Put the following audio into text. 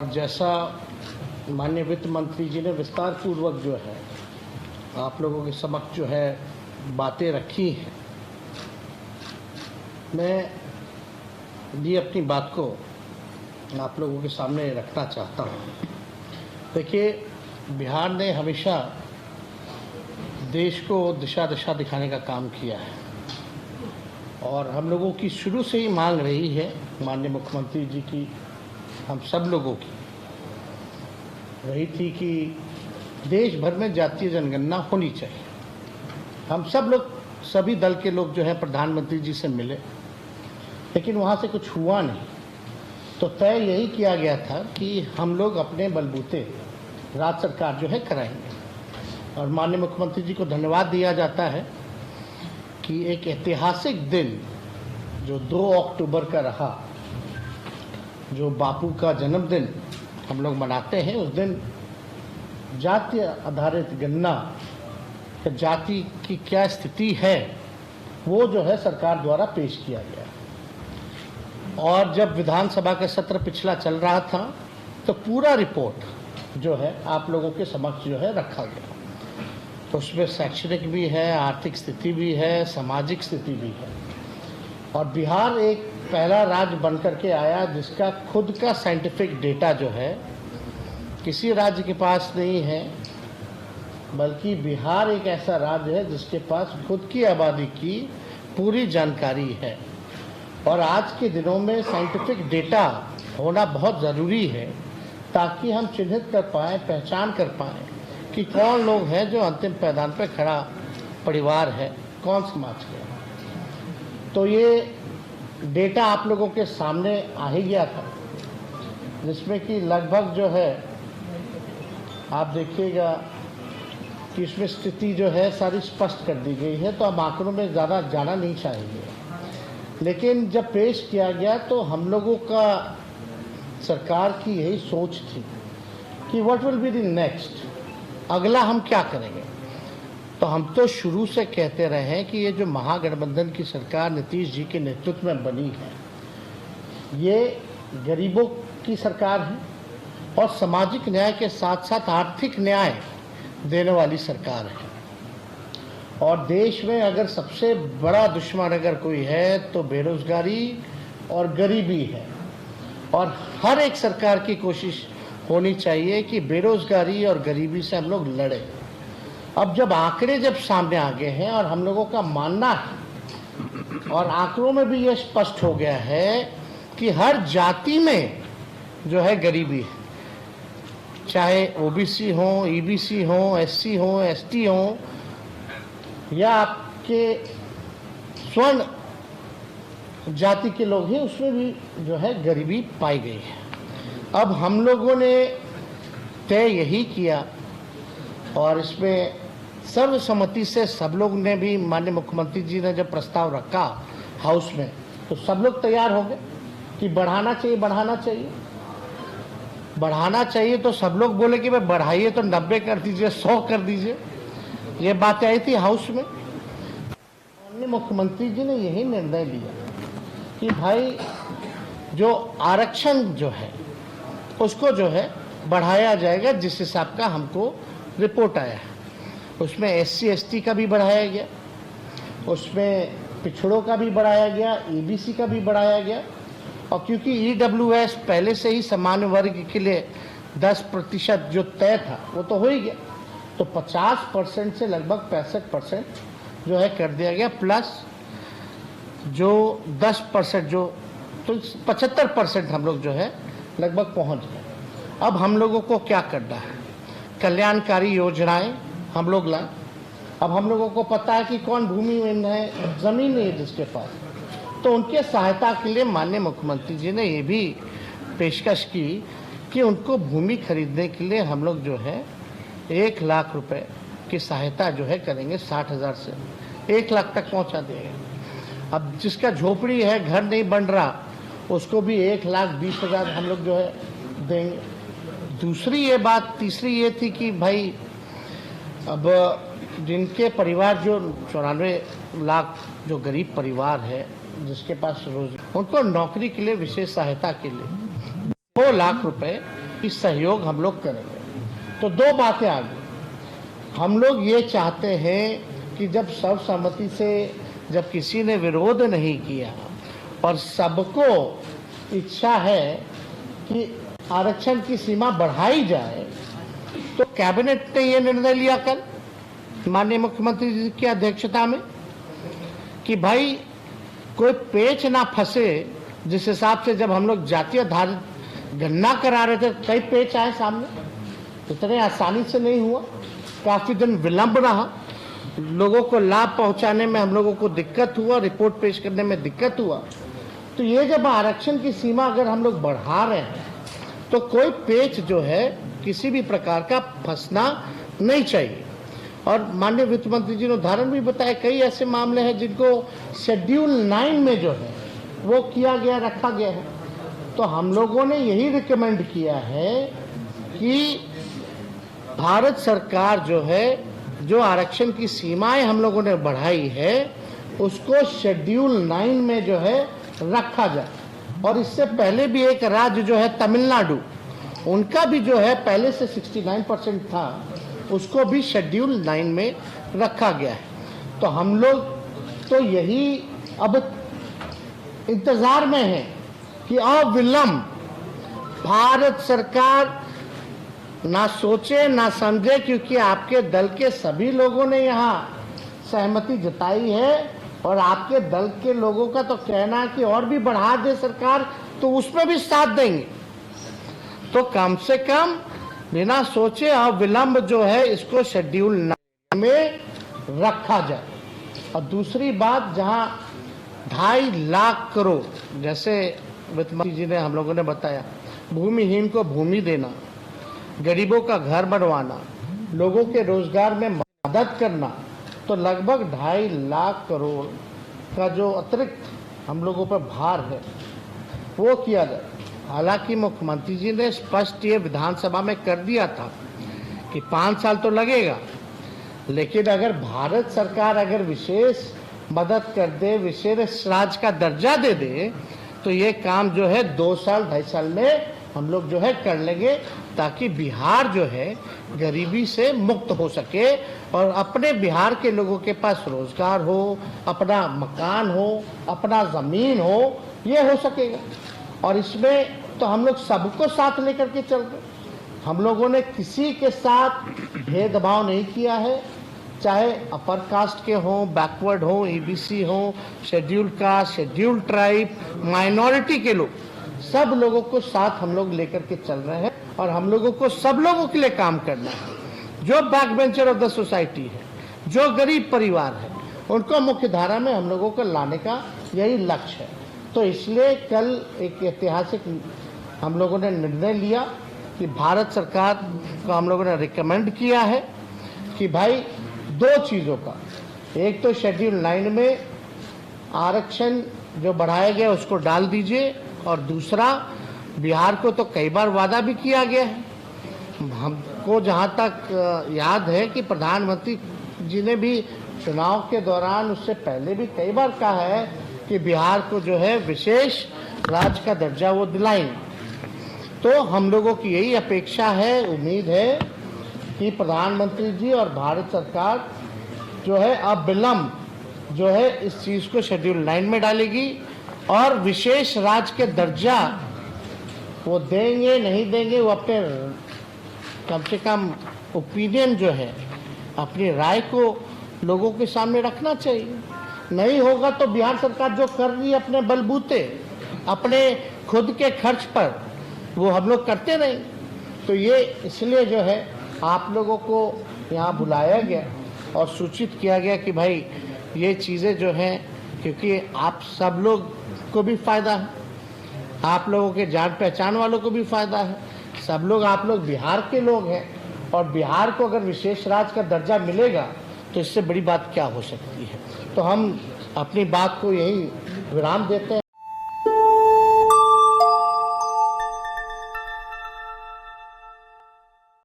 जैसा माननीय वित्त मंत्री जी ने विस्तार पूर्वक जो है आप लोगों के समक्ष जो है बातें रखी हैं, मैं ये अपनी बात को आप लोगों के सामने रखना चाहता हूँ। देखिए, बिहार ने हमेशा देश को दिशा दिखाने का काम किया है और हम लोगों की शुरू से ही मांग रही है, माननीय मुख्यमंत्री जी की, हम सब लोगों की रही थी कि देश भर में जातीय जनगणना होनी चाहिए। हम सब लोग, सभी दल के लोग जो है प्रधानमंत्री जी से मिले, लेकिन वहाँ से कुछ हुआ नहीं। तो तय यही किया गया था कि हम लोग अपने बलबूते राज्य सरकार जो है कराएंगे। और माननीय मुख्यमंत्री जी को धन्यवाद दिया जाता है कि एक ऐतिहासिक दिन जो 2 अक्टूबर का रहा, जो बापू का जन्मदिन हम लोग मनाते हैं, उस दिन जाति आधारित गणना, जाति की क्या स्थिति है वो जो है सरकार द्वारा पेश किया गया। और जब विधानसभा का सत्र पिछला चल रहा था तो पूरा रिपोर्ट जो है आप लोगों के समक्ष जो है रखा गया। तो उसमें शैक्षणिक भी है, आर्थिक स्थिति भी है, सामाजिक स्थिति भी है। और बिहार एक पहला राज्य बनकर के आया जिसका खुद का साइंटिफिक डेटा जो है किसी राज्य के पास नहीं है, बल्कि बिहार एक ऐसा राज्य है जिसके पास खुद की आबादी की पूरी जानकारी है। और आज के दिनों में साइंटिफिक डेटा होना बहुत ज़रूरी है ताकि हम चिन्हित कर पाएँ, पहचान कर पाएँ कि कौन लोग हैं जो अंतिम पायदान पर खड़ा परिवार है, कौन समाज के हैं। तो ये डेटा आप लोगों के सामने आ ही गया था, जिसमें कि लगभग जो है आप देखिएगा कि इसमें स्थिति जो है सारी स्पष्ट कर दी गई है। तो अब आंकड़ों में ज़्यादा जाना नहीं चाहेंगे, लेकिन जब पेश किया गया तो हम लोगों का सरकार की यही सोच थी कि what will be the next, अगला हम क्या करेंगे। तो हम तो शुरू से कहते रहे हैं कि ये जो महागठबंधन की सरकार नीतीश जी के नेतृत्व में बनी है, ये गरीबों की सरकार है और सामाजिक न्याय के साथ साथ आर्थिक न्याय देने वाली सरकार है। और देश में अगर सबसे बड़ा दुश्मन अगर कोई है तो बेरोजगारी और गरीबी है। और हर एक सरकार की कोशिश होनी चाहिए कि बेरोजगारी और गरीबी से हम लोग लड़ें। अब जब आंकड़े जब सामने आ गए हैं और हम लोगों का मानना है और आंकड़ों में भी यह स्पष्ट हो गया है कि हर जाति में जो है गरीबी है, चाहे ओबीसी हो, ईबीसी हो, एससी हो, एसटी हो या आपके स्वर्ण जाति के लोग हैं, उसमें भी जो है गरीबी पाई गई है। अब हम लोगों ने तय यही किया और इसमें सर्वसम्मति से सब लोग ने भी, माननीय मुख्यमंत्री जी ने जब प्रस्ताव रखा हाउस में तो सब लोग तैयार हो गए कि बढ़ाना चाहिए, बढ़ाना चाहिए, बढ़ाना चाहिए। तो सब लोग बोले कि भाई बढ़ाइए तो 90 कर दीजिए, 100 कर दीजिए। ये बात आई थी हाउस में। माननीय मुख्यमंत्री जी ने यही निर्णय लिया कि भाई जो आरक्षण जो है उसको जो है बढ़ाया जाएगा, जिस हिसाब का हमको रिपोर्ट आया है। उसमें एससी एसटी का भी बढ़ाया गया, उसमें पिछड़ों का भी बढ़ाया गया, ईबीसी का भी बढ़ाया गया। और क्योंकि ईडब्ल्यूएस पहले से ही सामान्य वर्ग के लिए 10% जो तय था वो तो हो ही गया, तो 50% से लगभग 65% जो है कर दिया गया, प्लस जो 10% जो, तो 75% हम लोग जो है लगभग पहुंच गए। अब हम लोगों को क्या करना है, कल्याणकारी योजनाएं हम लोग लाए। अब हम लोगों को पता है कि कौन भूमिहीन है, ज़मीन नहीं है जिसके पास, तो उनके सहायता के लिए माननीय मुख्यमंत्री जी ने ये भी पेशकश की कि उनको भूमि खरीदने के लिए हम लोग जो है 1 लाख रुपए की सहायता जो है करेंगे, 60,000 से 1 लाख तक पहुंचा देंगे। अब जिसका झोपड़ी है, घर नहीं बन रहा, उसको भी 1,20,000 हम लोग जो है देंगे। दूसरी ये बात, तीसरी ये थी कि भाई अब जिनके परिवार जो 94 लाख जो गरीब परिवार है जिसके पास रोज, उनको नौकरी के लिए विशेष सहायता के लिए 2 लाख रुपए कि सहयोग हम लोग करेंगे। तो दो बातें आ गई। हम लोग ये चाहते हैं कि जब सर्वसम्मति से जब किसी ने विरोध नहीं किया और सबको इच्छा है कि आरक्षण की सीमा बढ़ाई जाए, तो कैबिनेट ने ये निर्णय लिया कल माननीय मुख्यमंत्री जी की अध्यक्षता में कि भाई कोई पेच ना फंसे। जिस हिसाब से जब हम लोग जातीय आधारित गणना करा रहे थे, कई पेच आए सामने, इतने आसानी से नहीं हुआ, काफी दिन विलंब रहा, लोगों को लाभ पहुंचाने में हम लोगों को दिक्कत हुआ, रिपोर्ट पेश करने में दिक्कत हुआ। तो ये जब आरक्षण की सीमा अगर हम लोग बढ़ा रहे हैं तो कोई पेच जो है किसी भी प्रकार का फंसना नहीं चाहिए। और माननीय वित्त मंत्री जी ने उदाहरण भी बताया, कई ऐसे मामले हैं जिनको शेड्यूल 9 में जो है वो किया गया, रखा गया है। तो हम लोगों ने यही रिकमेंड किया है कि भारत सरकार जो है, जो आरक्षण की सीमाएं हम लोगों ने बढ़ाई है, उसको शेड्यूल 9 में जो है रखा जाए। और इससे पहले भी एक राज्य जो है तमिलनाडु, उनका भी जो है पहले से 69% था, उसको भी शेड्यूल 9 में रखा गया है। तो हम लोग तो यही अब इंतजार में है कि अविलंब भारत सरकार ना सोचे ना समझे, क्योंकि आपके दल के सभी लोगों ने यहाँ सहमति जताई है और आपके दल के लोगों का तो कहना है कि और भी बढ़ा दे सरकार, तो उसमें भी साथ देंगे। तो कम से कम बिना सोचे अविलंब जो है इसको शेड्यूल 9 में रखा जाए। और दूसरी बात, जहां 2.5 लाख करोड़, जैसे वित्त मंत्री जी ने हम लोगों ने बताया, भूमिहीन को भूमि देना, गरीबों का घर बनवाना, लोगों के रोजगार में मदद करना, तो लगभग 2.5 लाख करोड़ का जो अतिरिक्त हम लोगों पर भार है वो किया जाए। हालांकि मुख्यमंत्री जी ने स्पष्ट ये विधानसभा में कर दिया था कि 5 साल तो लगेगा, लेकिन अगर भारत सरकार अगर विशेष मदद कर दे, विशेष राज्य का दर्जा दे दे, तो ये काम जो है 2 साल 2.5 साल में हम लोग जो है कर लेंगे, ताकि बिहार जो है गरीबी से मुक्त हो सके और अपने बिहार के लोगों के पास रोजगार हो, अपना मकान हो, अपना जमीन हो, ये हो सकेगा। और इसमें तो हम लोग सबको साथ लेकर के चल रहे। हम लोगों ने किसी के साथ भेदभाव नहीं किया है, चाहे अपर कास्ट के हों, बैकवर्ड हों, ईबीसी हों, schedule caste, schedule tribe, minority के लोग, सब लोगों को साथ हम लोग लेकर के चल रहे हैं। और हम लोगों को सब लोगों के लिए काम करना है। जो back bencher of the society है, जो गरीब परिवार है, उनको मुख्य धारा में हम लोगों को लाने का यही लक्ष्य है। तो इसलिए कल एक ऐतिहासिक हम लोगों ने निर्णय लिया कि भारत सरकार को हम लोगों ने रिकमेंड किया है कि भाई 2 चीज़ों का, एक तो शेड्यूल 9 में आरक्षण जो बढ़ाया गया उसको डाल दीजिए, और दूसरा, बिहार को तो कई बार वादा भी किया गया है। हमको जहाँ तक याद है कि प्रधानमंत्री जी ने भी चुनाव के दौरान, उससे पहले भी कई बार कहा है कि बिहार को जो है विशेष राज्य का दर्जा वो दिलाएंगे। तो हम लोगों की यही अपेक्षा है, उम्मीद है कि प्रधानमंत्री जी और भारत सरकार जो है अविलंब जो है इस चीज़ को शेड्यूल 9 में डालेगी और विशेष राज्य के दर्जा वो देंगे नहीं देंगे, वो अपने कम से कम ओपिनियन जो है, अपनी राय को लोगों के सामने रखना चाहिए। नहीं होगा तो बिहार सरकार जो कर रही है अपने बलबूते, अपने खुद के खर्च पर, वो हम लोग करते नहीं। तो ये इसलिए जो है आप लोगों को यहाँ बुलाया गया और सूचित किया गया कि भाई ये चीज़ें जो हैं, क्योंकि आप सब लोग को भी फ़ायदा है, आप लोगों के जान पहचान वालों को भी फ़ायदा है, सब लोग आप लोग बिहार के लोग हैं, और बिहार को अगर विशेष राज्य का दर्जा मिलेगा तो इससे बड़ी बात क्या हो सकती है। तो हम अपनी बात को यही विराम देते हैं।